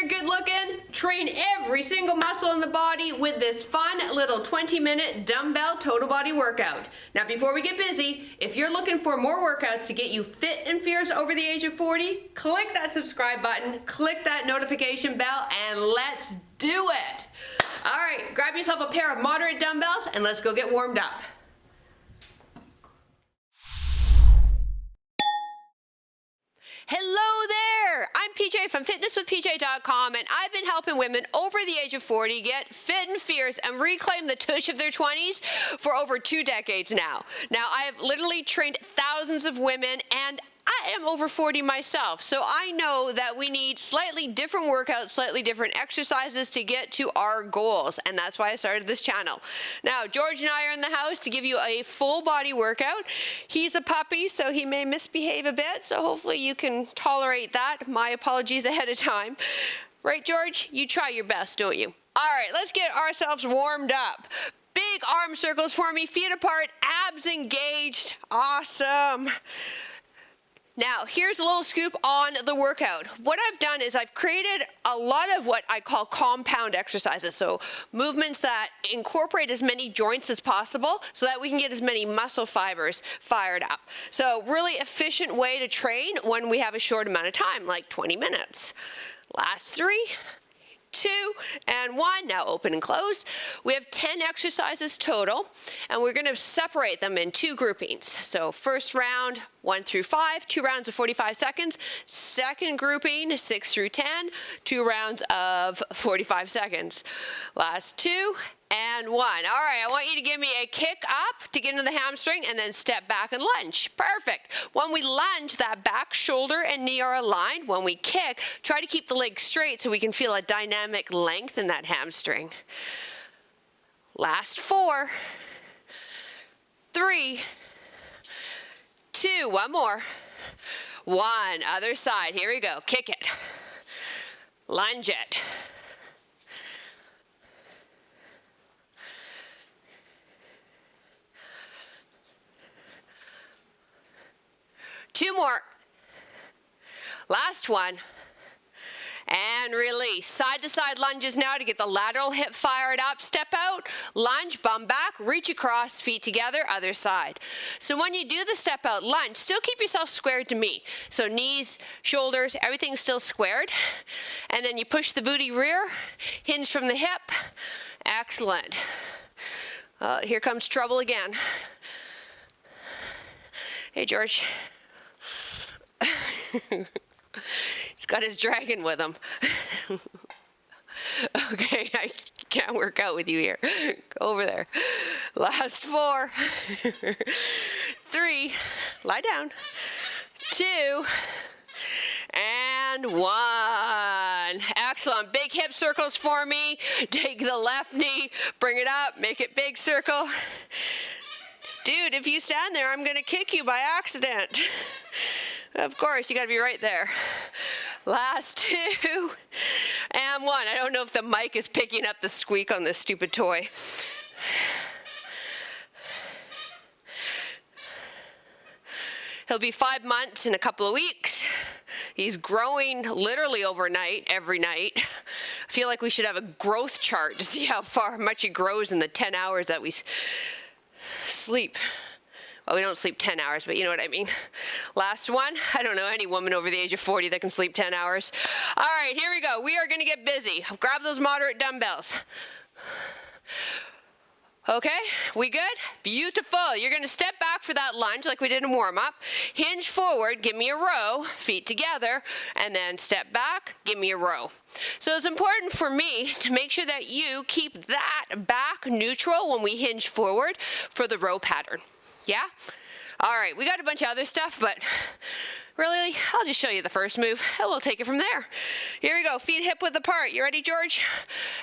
they're good looking, train every single muscle in the body with this fun little 20-minute dumbbell total body workout. Now before we get busy, if you're looking for more workouts to get you fit and fierce over the age of 40, click that subscribe button, click that notification bell, and let's do it. All right, grab yourself a pair of moderate dumbbells and let's go get warmed up. Hello there! I'm PJ from fitnesswithpj.com, and I've been helping women over the age of 40 get fit and fierce and reclaim the tush of their 20s for over 2 decades now. Now, I have literally trained thousands of women, and I am over 40 myself, so I know that we need slightly different workouts, slightly different exercises to get to our goals, and that's why I started this channel. Now, George and I are in the house to give you a full body workout. He's a puppy, so he may misbehave a bit, so hopefully you can tolerate that. My apologies ahead of time. Right, George? You try your best, don't you? All right, let's get ourselves warmed up. Big arm circles for me, feet apart, abs engaged. Awesome. Now, here's a little scoop on the workout. What I've done is I've created a lot of what I call compound exercises, so movements that incorporate as many joints as possible so that we can get as many muscle fibers fired up. So really efficient way to train when we have a short amount of time, like 20 minutes. Last 3, 2, and 1. Now open and close. We have 10 exercises total, and we're going to separate them in 2 groupings. So first round, 1 through 5, 2 rounds of 45 seconds. Second grouping, 6 through 10, 2 rounds of 45 seconds. Last 2 and 1. All right, I want you to give me a kick up to get into the hamstring and then step back and lunge. Perfect. When we lunge, that back shoulder and knee are aligned. When we kick, try to keep the leg straight so we can feel a dynamic length in that hamstring. Last 4, 3, 2, 1 more. 1, other side. Here we go. Kick it. Lunge it. Two more. Last one. And release. Side to side lunges now to get the lateral hip fired up. Step out, lunge, bum back, reach across, feet together, other side. So when you do the step out lunge, still keep yourself squared to me. So knees, shoulders, everything's still squared. And then you push the booty rear, hinge from the hip. Excellent. Here comes trouble again. Hey, George. He's got his dragon with him. Okay, I can't work out with you here. Go over there. Last 4, 3, lie down, 2, and 1. Excellent. Big hip circles for me. Take the left knee, bring it up, make it big circle. Dude, if you stand there, I'm going to kick you by accident. Of course, you got to be right there. Last 2 and 1. I don't know if the mic is picking up the squeak on this stupid toy. He'll be 5 months in a couple of weeks. He's growing literally overnight, every night. I feel like we should have a growth chart to see how much he grows in the 10 hours that we sleep. Well, we don't sleep 10 hours, but you know what I mean. Last one. I don't know any woman over the age of 40 that can sleep 10 hours. All right, here we go. We are going to get busy. Grab those moderate dumbbells. Okay, we good? Beautiful. You're going to step back for that lunge like we did in warm-up. Hinge forward, give me a row, feet together, and then step back, give me a row. So it's important for me to make sure that you keep that back neutral when we hinge forward for the row pattern. Yeah? All right, we got a bunch of other stuff, but really, I'll just show you the first move, and we'll take it from there. Here we go, feet hip width apart. You ready, George?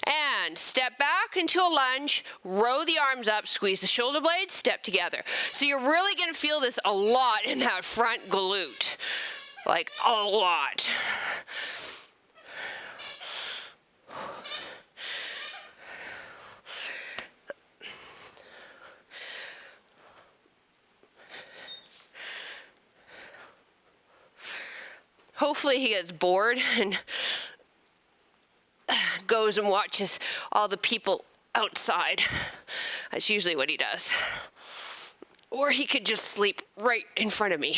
And step back into a lunge, row the arms up, squeeze the shoulder blades, step together. So you're really gonna feel this a lot in that front glute, like a lot. Hopefully he gets bored and goes and watches all the people outside. That's usually what he does. Or he could just sleep right in front of me.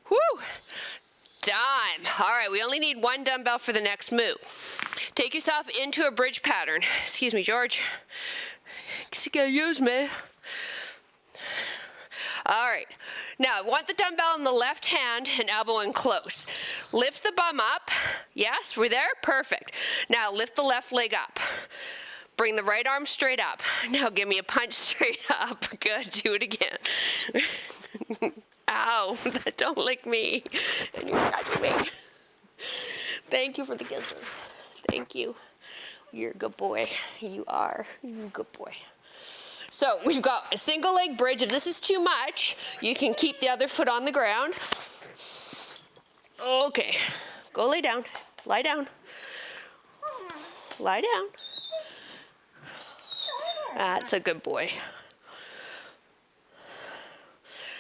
Woo! Time. All right, we only need one dumbbell for the next move. Take yourself into a bridge pattern. Excuse me, George. Excuse me. All right. Now, I want the dumbbell in the left hand and elbow in close. Lift the bum up. Yes, we're there? Perfect. Now, lift the left leg up. Bring the right arm straight up. Now, give me a punch straight up. Good. Do it again. Ow. Don't lick me. And you're touching me. Thank you for the kisses. Thank you. You're a good boy. You are. You're a good boy. So we've got a single leg bridge. If this is too much, you can keep the other foot on the ground. Okay, go lay down. Lie down. Lie down. That's a good boy.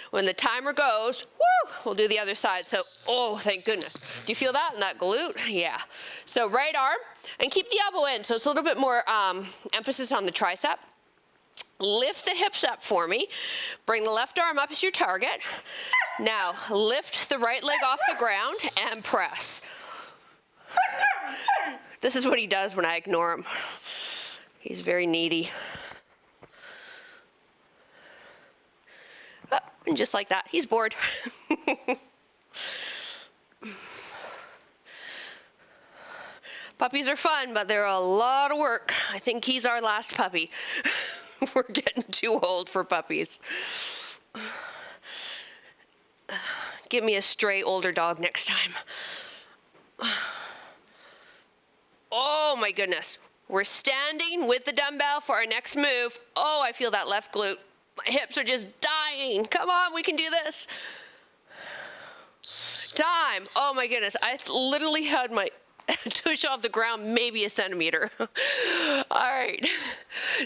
When the timer goes, woo, we'll do the other side. So, oh, thank goodness. Do you feel that in that glute? Yeah. So right arm, and keep the elbow in. So it's a little bit more emphasis on the tricep. Lift the hips up for me. Bring the left arm up as your target. Now, lift the right leg off the ground and press. This is what he does when I ignore him. He's very needy. Oh, and just like that, he's bored. Puppies are fun, but they're a lot of work. I think he's our last puppy. We're getting too old for puppies. Give me a stray older dog next time. Oh my goodness. We're standing with the dumbbell for our next move. Oh, I feel that left glute. My hips are just dying. Come on, we can do this. Time. Oh my goodness. I literally had my tush off the ground maybe a centimeter. All right.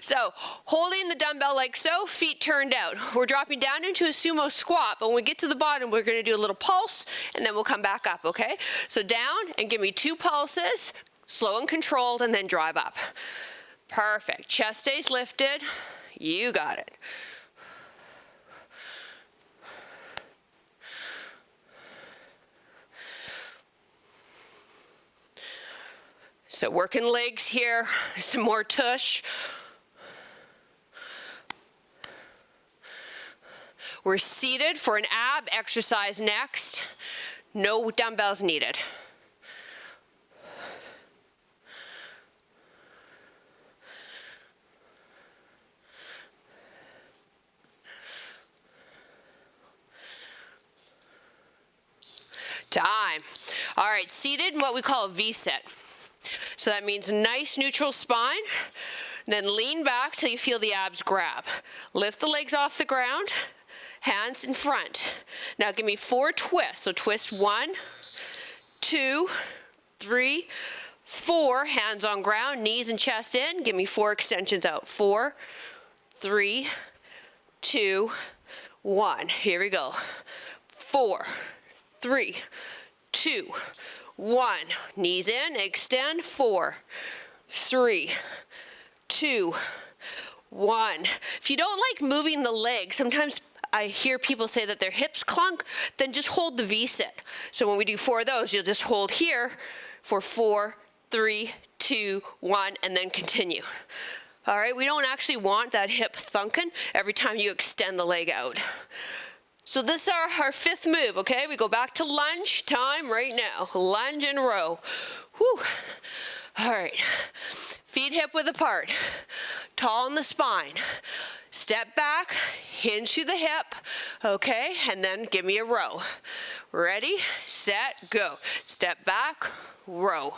So holding the dumbbell like so, feet turned out. We're dropping down into a sumo squat, but when we get to the bottom, we're going to do a little pulse, and then we'll come back up, okay? So down, and give me 2 pulses, slow and controlled, and then drive up. Perfect. Chest stays lifted. You got it. So working legs here, some more tush. We're seated for an ab exercise next. No dumbbells needed. Time. All right, seated in what we call a V-sit. So that means nice neutral spine, then lean back till you feel the abs grab. Lift the legs off the ground, hands in front. Now give me 4 twists. So twist 1, 2, 3, 4, hands on ground, knees and chest in. Give me 4 extensions out. 4, 3, 2, 1. Here we go. 4, 3, 2, 1. Knees in, extend. 4, 3, 2, 1. If you don't like moving the legs, sometimes I hear people say that their hips clunk, then just hold the V-sit. So when we do 4 of those, you'll just hold here for 4, 3, 2, 1, and then continue. All right, we don't actually want that hip thunking every time you extend the leg out. So this is our 5th move, okay? We go back to lunge time right now. Lunge and row. Whew. All right. Feet hip width apart. Tall in the spine. Step back, hinge through the hip, okay? And then give me a row. Ready, set, go. Step back, row.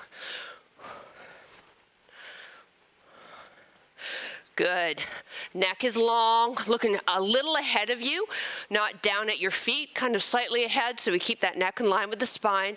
Good. Neck is long, looking a little ahead of you, not down at your feet, kind of slightly ahead, so we keep that neck in line with the spine.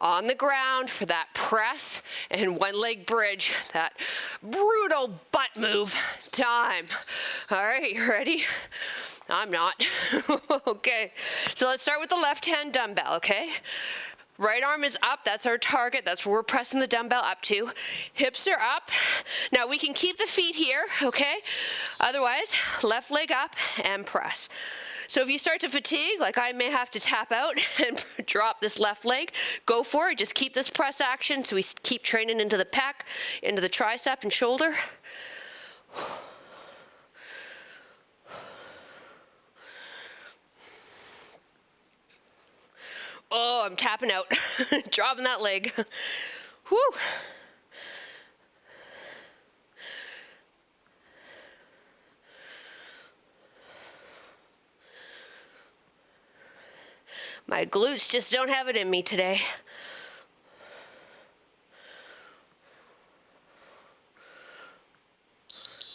on the ground for that press and one leg bridge, that brutal butt move. Time. All right, you ready? I'm not. Okay, so let's start with the left hand dumbbell, okay? Right arm is up, that's our target, that's where we're pressing the dumbbell up to. Hips are up. Now we can keep the feet here, okay? Otherwise, left leg up and press. So if you start to fatigue, like I may have to tap out and drop this left leg, go for it. Just keep this press action so we keep training into the pec, into the tricep and shoulder. Oh, I'm tapping out, dropping that leg. Whew. My glutes just don't have it in me today.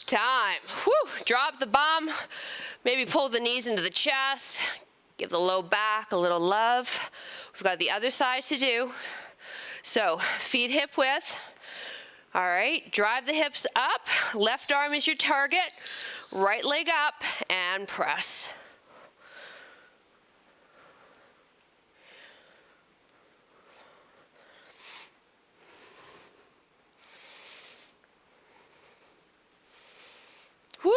Time. Whew. Drop the bum. Maybe pull the knees into the chest. Give the low back a little love. We've got the other side to do. So feet hip width. All right, drive the hips up. Left arm is your target. Right leg up and press. Woo!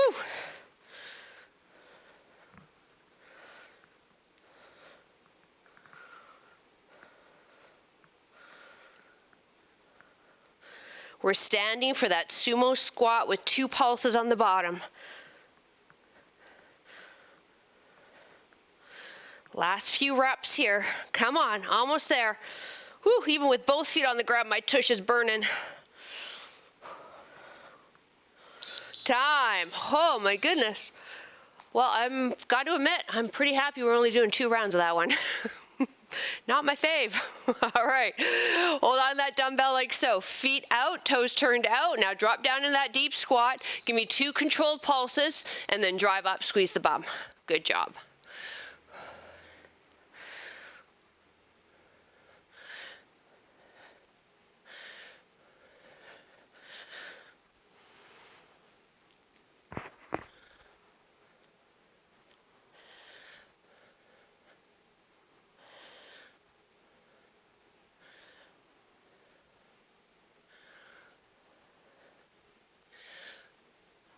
We're standing for that sumo squat with 2 pulses on the bottom. Last few reps here. Come on, almost there. Whew, even with both feet on the ground, my tush is burning. Time. Oh my goodness. Well, I've got to admit, I'm pretty happy we're only doing 2 rounds of that one. Not my fave. All right, hold on that dumbbell like so. Feet out, toes turned out. Now drop down in that deep squat. Give me 2 controlled pulses and then drive up, squeeze the bum. Good job.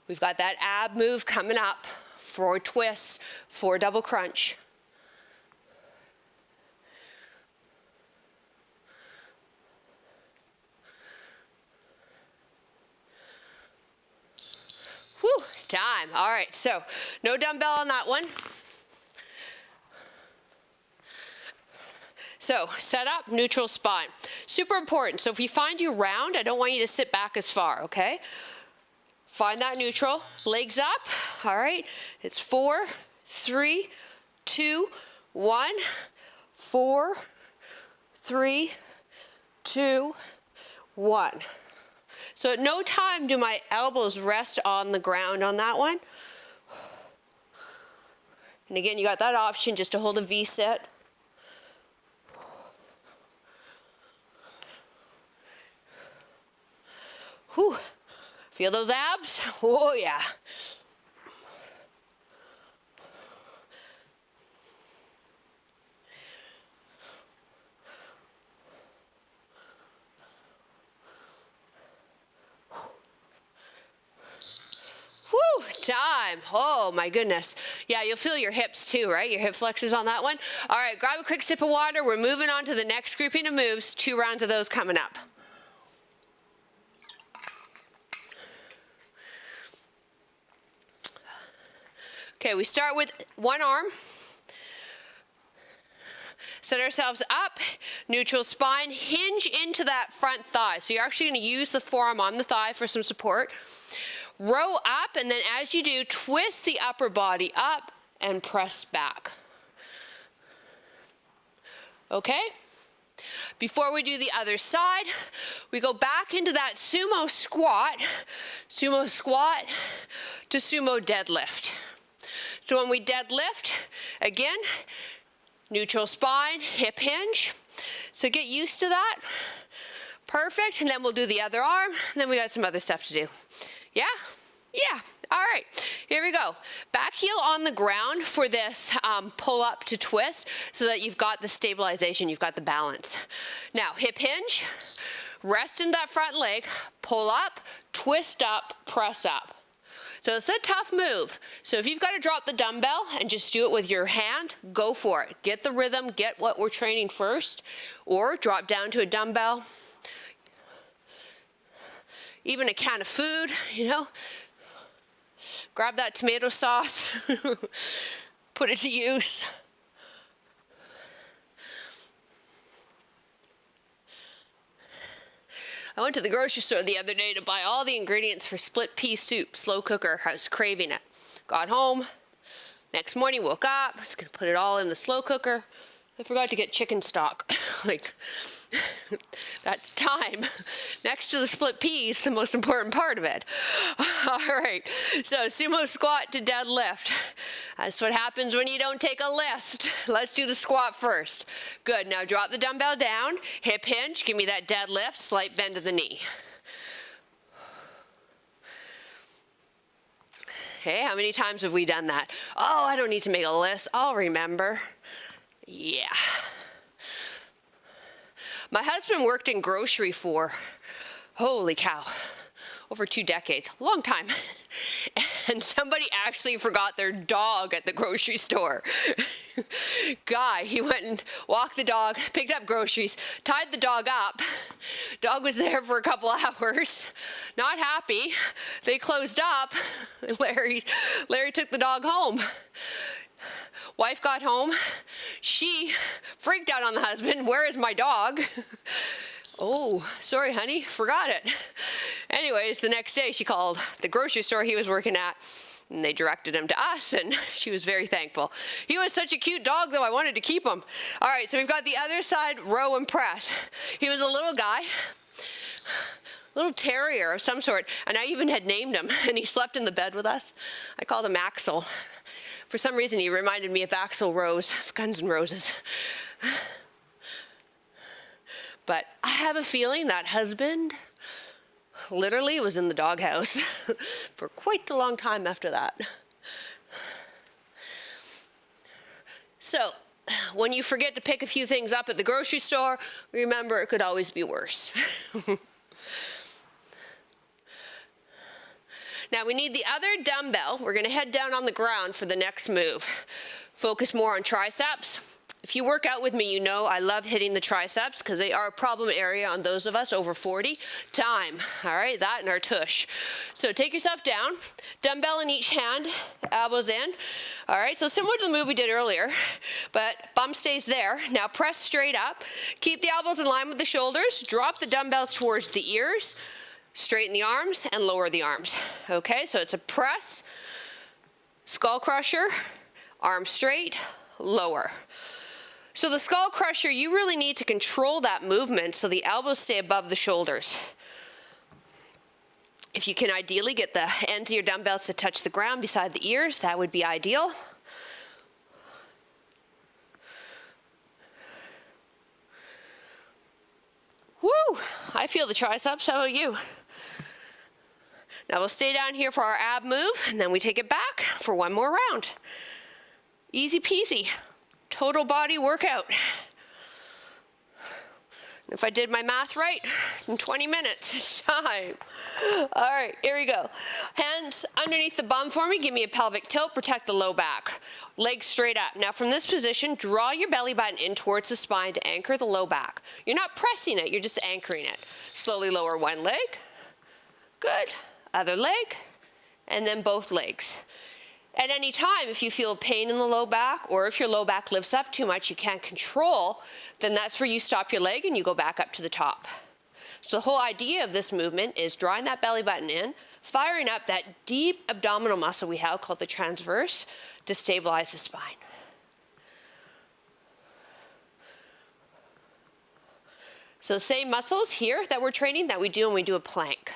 We've got that ab move coming up. 4 twists, 4 double crunch. Whew, time. All right, so no dumbbell on that one. So set up, neutral spine. Super important. So if you find you round, I don't want you to sit back as far, okay? Find that neutral, legs up, all right? It's 4, 3, 2, 1, 4, 3, 2, 1. So at no time do my elbows rest on the ground on that one. And again, you got that option just to hold a V-sit. Whew. Feel those abs? Oh yeah. Whew, time. Oh my goodness. Yeah, you'll feel your hips too, right? Your hip flexors on that one. All right, grab a quick sip of water. We're moving on to the next grouping of moves. 2 rounds of those coming up. Okay, we start with one arm. Set ourselves up, neutral spine, hinge into that front thigh. So you're actually going to use the forearm on the thigh for some support. Row up, and then as you do, twist the upper body up and press back. Okay? Before we do the other side, we go back into that sumo squat to sumo deadlift. So when we deadlift, again, neutral spine, hip hinge. So get used to that. Perfect, and then we'll do the other arm, and then we got some other stuff to do. Yeah? Yeah. All right, here we go. Back heel on the ground for this pull up to twist so that you've got the stabilization, you've got the balance. Now, hip hinge, rest in that front leg, pull up, twist up, press up. So it's a tough move. So if you've got to drop the dumbbell and just do it with your hand, go for it. Get the rhythm, get what we're training first, or drop down to a dumbbell. Even a can of food, you know. Grab that tomato sauce, put it to use. I went to the grocery store the other day to buy all the ingredients for split pea soup, slow cooker. I was craving it. Got home, next morning woke up, I was gonna put it all in the slow cooker. I forgot to get chicken stock. Like, that's time. Next to the split peas, the most important part of it. All right, so sumo squat to deadlift. That's what happens when you don't take a list. Let's do the squat first. Good, now drop the dumbbell down, hip hinge, give me that deadlift, slight bend of the knee. Okay, how many times have we done that? Oh, I don't need to make a list, I'll remember. Yeah. My husband worked in grocery for, holy cow, over 2 decades, a long time. And somebody actually forgot their dog at the grocery store. Guy, he went and walked the dog, picked up groceries, tied the dog up. Dog was there for a couple hours, not happy. They closed up. Larry took the dog home. Wife got home, she freaked out on the husband. Where is my dog? Oh, sorry, honey, forgot it. Anyways, the next day she called the grocery store he was working at, and they directed him to us, and she was very thankful. He was such a cute dog, though, I wanted to keep him. All right, so we've got the other side, row and press. He was a little guy, little terrier of some sort, and I even had named him, and he slept in the bed with us. I called him Axel. For some reason, he reminded me of Axl Rose, of Guns N' Roses. But I have a feeling that husband literally was in the doghouse for quite a long time after that. So, when you forget to pick a few things up at the grocery store, remember it could always be worse. Now we need the other dumbbell. We're gonna head down on the ground for the next move. Focus more on triceps. If you work out with me, you know I love hitting the triceps because they are a problem area on those of us over 40. Time, all right, that and our tush. So take yourself down, dumbbell in each hand, elbows in. All right, so similar to the move we did earlier, but bum stays there. Now press straight up. Keep the elbows in line with the shoulders. Drop the dumbbells towards the ears. Straighten the arms and lower the arms. Okay, so it's a press, skull crusher, arm straight, lower. So the skull crusher, you really need to control that movement so the elbows stay above the shoulders. If you can ideally get the ends of your dumbbells to touch the ground beside the ears, that would be ideal. Woo! I feel the triceps, how about you? Now we'll stay down here for our ab move, and then we take it back for one more round. Easy peasy, total body workout. If I did my math right, in 20 minutes, it's time. All right, here we go. Hands underneath the bum for me, give me a pelvic tilt, protect the low back. Legs straight up. Now from this position, draw your belly button in towards the spine to anchor the low back. You're not pressing it, you're just anchoring it. Slowly lower one leg. Good. Other leg, and then both legs. At any time, if you feel pain in the low back, or if your low back lifts up too much you can't control, then that's where you stop your leg and you go back up to the top. So the whole idea of this movement is drawing that belly button in, firing up that deep abdominal muscle we have called the transverse to stabilize the spine. So the same muscles here that we're training that we do when we do a plank.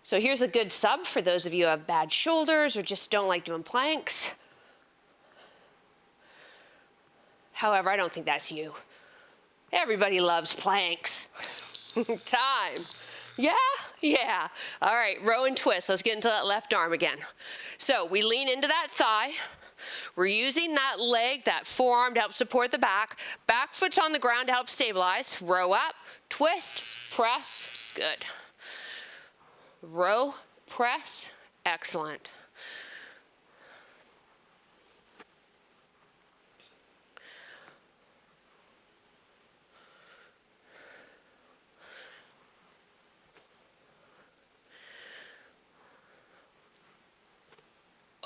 So here's a good sub for those of you who have bad shoulders or just don't like doing planks. However, I don't think that's you. Everybody loves planks. Time. Yeah, yeah. All right, row and twist. Let's get into that left arm again. So we lean into that thigh. We're using that leg, that forearm to help support the back. Back foot's on the ground to help stabilize. Row up, twist, press. Good. Row, press. Excellent.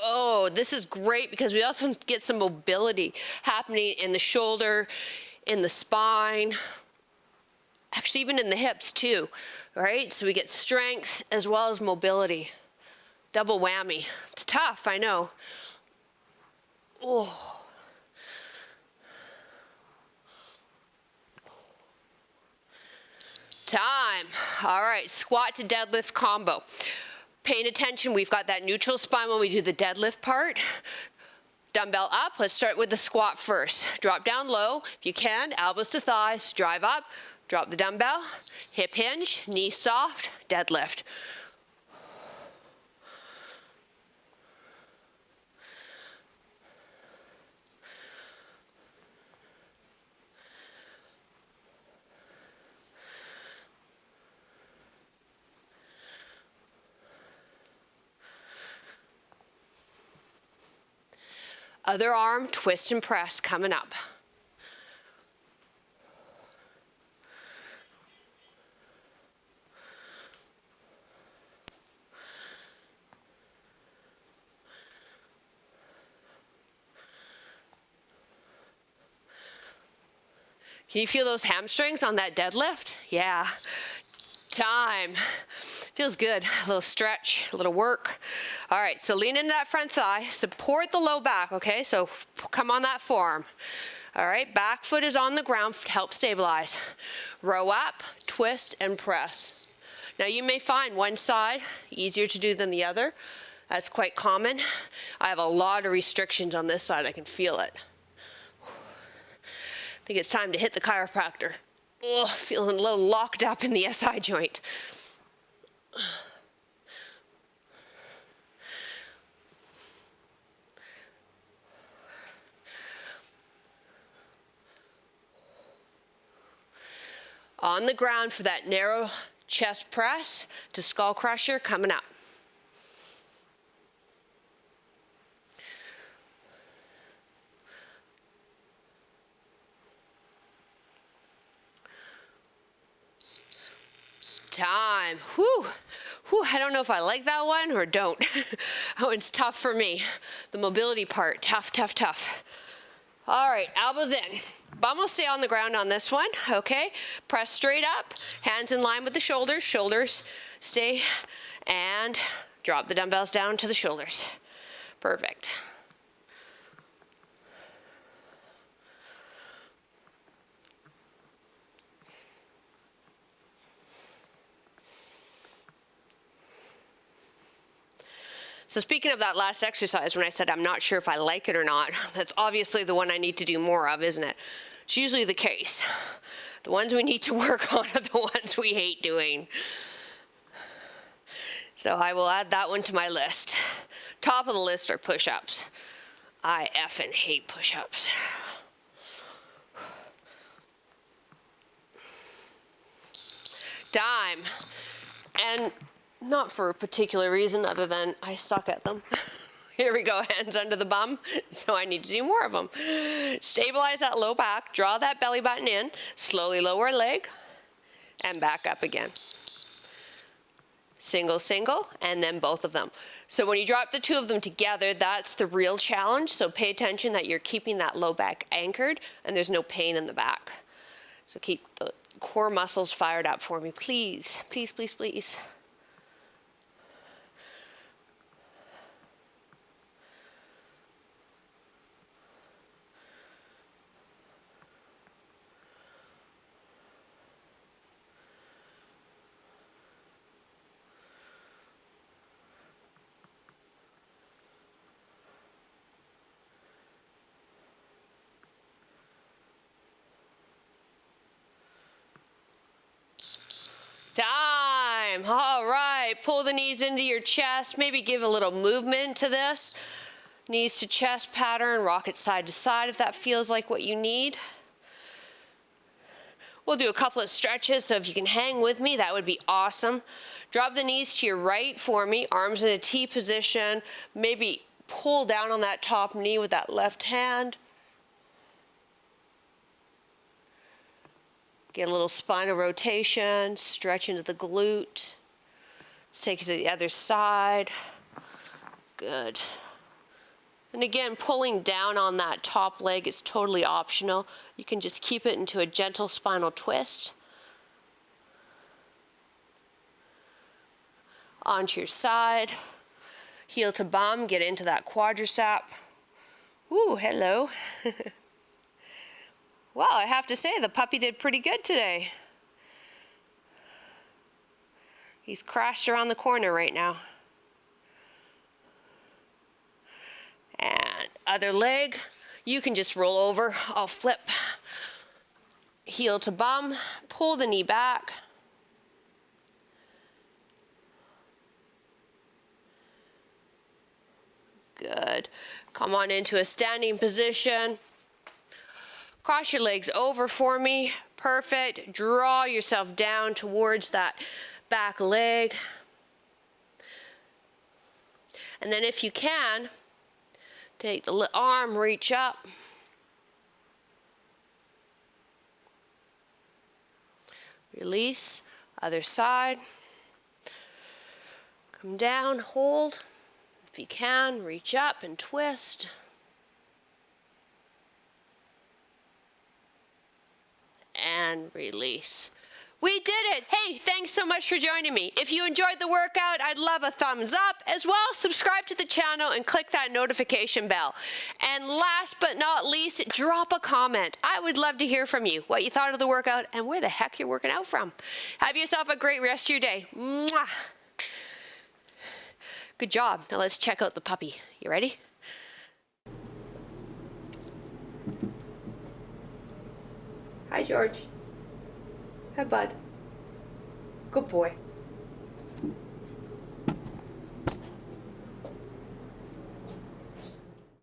Oh, this is great because we also get some mobility happening in the shoulder, in the spine, actually even in the hips too, right? So we get strength as well as mobility. Double whammy. It's tough, I know. Oh. Time. All right, squat to deadlift combo. Paying attention, we've got that neutral spine when we do the deadlift part. Dumbbell up, let's start with the squat first. Drop down low, if you can, elbows to thighs, drive up, drop the dumbbell, hip hinge, knee soft, deadlift. Other arm, twist and press coming up. Can you feel those hamstrings on that deadlift? Yeah. Time. Feels good. A little stretch, a little work. All right, so lean into that front thigh. Support the low back, okay? So come on that forearm. All right, back foot is on the ground to help stabilize. Row up, twist, and press. Now you may find one side easier to do than the other. That's quite common. I have a lot of restrictions on this side. I can feel it. I think it's time to hit the chiropractor. Oh, feeling a little locked up in the SI joint. On the ground for that narrow chest press to skull crusher coming up. Time. Whew. Whew. I don't know if I like that one or don't. Oh, it's tough for me. The mobility part, tough, tough, tough. All right, elbows in. Bum will stay on the ground on this one, okay? Press straight up, hands in line with the shoulders. Shoulders stay, and drop the dumbbells down to the shoulders. Perfect. So speaking of that last exercise, when I said I'm not sure if I like it or not, that's obviously the one I need to do more of, isn't it? It's usually the case. The ones we need to work on are the ones we hate doing. So I will add that one to my list. Top of the list are push-ups. I effing hate push-ups. Time. And not for a particular reason other than I suck at them. Here we go, hands under the bum. So I need to do more of them. Stabilize that low back, draw that belly button in, slowly lower leg, and back up again. Single, single, and then both of them. So when you drop the two of them together, that's the real challenge. So pay attention that you're keeping that low back anchored and there's no pain in the back. So keep the core muscles fired up for me, please, please, please, please. All right, pull the knees into your chest. Maybe give a little movement to this. Knees to chest pattern, rock it side to side if that feels like what you need. We'll do a couple of stretches, so if you can hang with me, that would be awesome. Drop the knees to your right for me, arms in a T position. Maybe pull down on that top knee with that left hand. Get a little spinal rotation, stretch into the glute. Let's take it to the other side. Good. And again, pulling down on that top leg is totally optional. You can just keep it into a gentle spinal twist. Onto your side. Heel to bum, get into that quadricep. Ooh, hello. Well, I have to say, the puppy did pretty good today. He's crashed around the corner right now. And other leg, you can just roll over. I'll flip. Heel to bum, pull the knee back. Good. Come on into a standing position. Cross your legs over for me. Perfect. Draw yourself down towards that back leg. And then if you can, take the arm, reach up. Release. Other side. Come down, hold. If you can, reach up and twist. And release. We did it! Hey, thanks so much for joining me. If you enjoyed the workout, I'd love a thumbs up. As well, subscribe to the channel and click that notification bell. And last but not least, drop a comment. I would love to hear from you, what you thought of the workout and where the heck you're working out from. Have yourself a great rest of your day. Mwah! Good job. Now let's check out the puppy. You ready? Hi, George. Hi, bud. Good boy.